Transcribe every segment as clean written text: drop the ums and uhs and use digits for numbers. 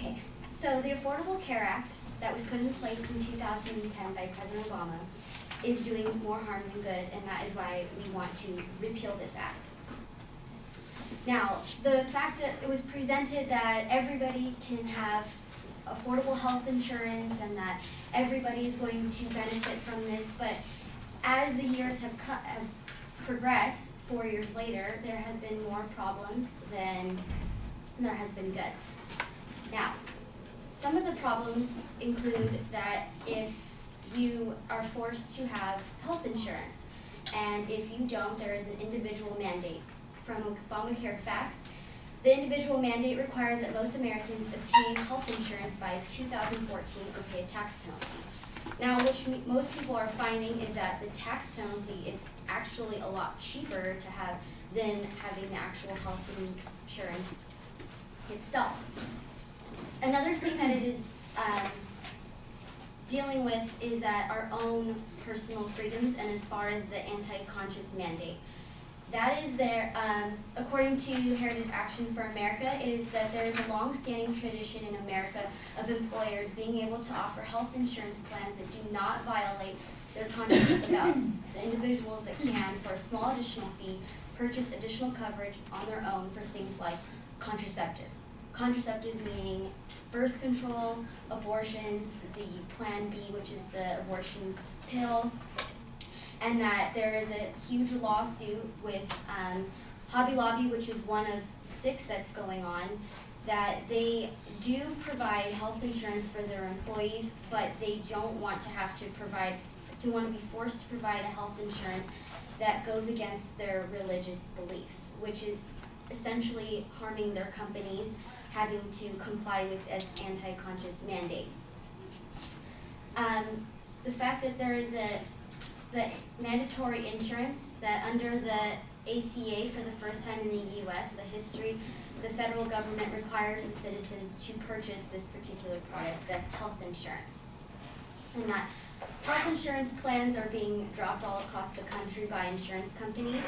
Okay, so the Affordable Care Act that was put into place in 2010 by President Obama is doing more harm than good, and that is why we want to repeal this act. Now, the fact that it was presented that everybody can have affordable health insurance and that everybody is going to benefit from this, but as the years have progressed, 4 years later, there have been more problems than there has been good. Now, some of the problems include that if you are forced to have health insurance, and if you don't, there is an individual mandate. From Obamacare facts, the individual mandate requires that most Americans obtain health insurance by 2014 or pay a tax penalty. Now, which most people are finding is that the tax penalty is actually a lot cheaper to have than having the actual health insurance itself. Another thing that it is dealing with is that our own personal freedoms, and as far as the anti-conscious mandate. That is there, according to Heritage Action for America, it is that there is a long-standing tradition in America of employers being able to offer health insurance plans that do not violate their conscience about the individuals that can, for a small additional fee, purchase additional coverage on their own for things like contraceptives. Contraceptives meaning birth control, abortions, the Plan B, which is the abortion pill, and that there is a huge lawsuit with Hobby Lobby, which is one of 6 that's going on, that they do provide health insurance for their employees, but they don't want to have to provide, want to be forced to provide a health insurance that goes against their religious beliefs, which is essentially harming their companies having to comply with an anti-conscious mandate. The fact that there is the mandatory insurance, that under the ACA for the first time in the U.S., the history, the federal government requires the citizens to purchase this particular product, the health insurance. And that health insurance plans are being dropped all across the country by insurance companies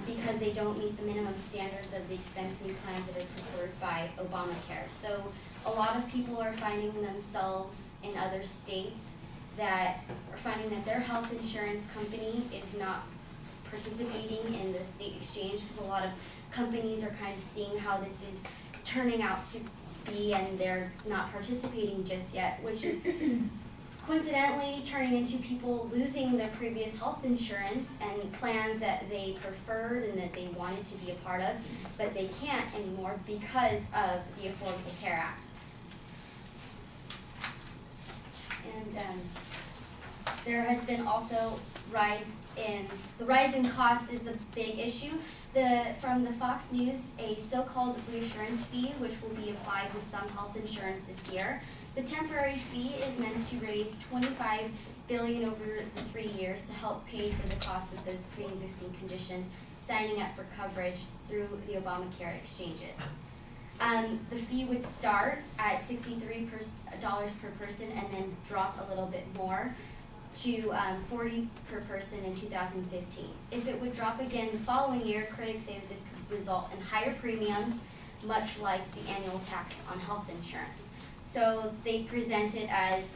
because they don't meet the minimum standards of the expensing plans that are preferred by Obamacare. So a lot of people are finding themselves in other states that are finding that their health insurance company is not participating in the state exchange, because a lot of companies are kind of seeing how this is turning out to be and they're not participating just yet, which is coincidentally turning into people losing their previous health insurance and plans that they preferred and that they wanted to be a part of, but they can't anymore because of the Affordable Care Act. And there has been also the rise in costs is a big issue. From the Fox News, a so-called reassurance fee, which will be applied with some health insurance this year. The temporary fee is meant to raise $25 billion over the 3 years to help pay for the cost of those pre-existing conditions signing up for coverage through the Obamacare exchanges. The fee would start at $63 per person and then drop a little bit more to $40 per person in 2015. If it would drop again the following year, critics say that this could result in higher premiums, much like the annual tax on health insurance. So they present it as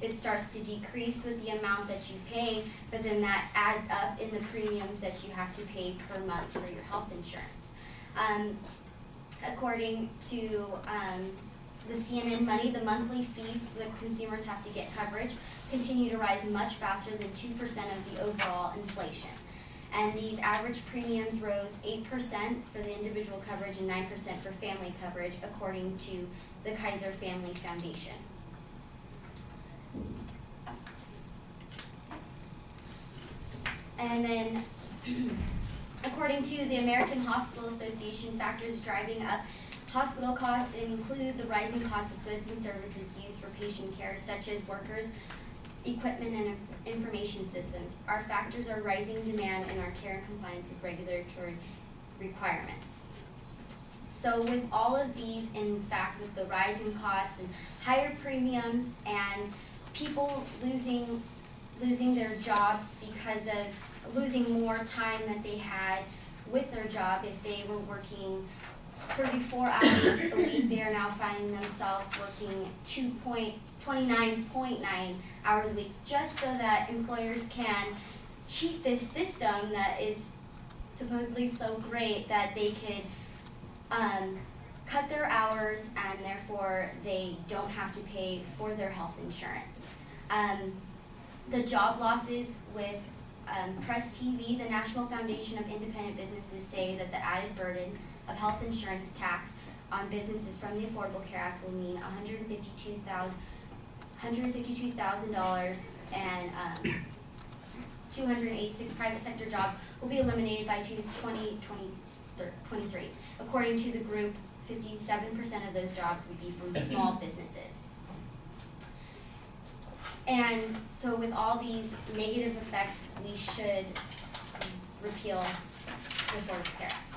it starts to decrease with the amount that you pay, but then that adds up in the premiums that you have to pay per month for your health insurance. According to the CNN Money, the monthly fees the consumers have to get coverage continue to rise much faster than 2% of the overall inflation. And these average premiums rose 8% for the individual coverage and 9% for family coverage, according to the Kaiser Family Foundation. And then, according to the American Hospital Association, factors driving up hospital costs include the rising cost of goods and services used for patient care, such as workers, equipment, and information systems. Our factors are rising demand and our care and compliance with regulatory requirements. So with all of these, in fact, with the rising costs and higher premiums and people losing their jobs because of losing more time that they had with their job, if they were working 34 hours a week, they are now finding themselves working 29.9 hours a week, just so that employers can cheat this system that is supposedly so great that they could cut their hours, and therefore they don't have to pay for their health insurance. The job losses with Press TV, the National Foundation of Independent Businesses, say that the added burden of health insurance tax on businesses from the Affordable Care Act will mean $152,000 and 286 private sector jobs will be eliminated by 2023. According to the group, 57% of those jobs would be from small businesses. And so with all these negative effects, we should repeal the Affordable Care Act.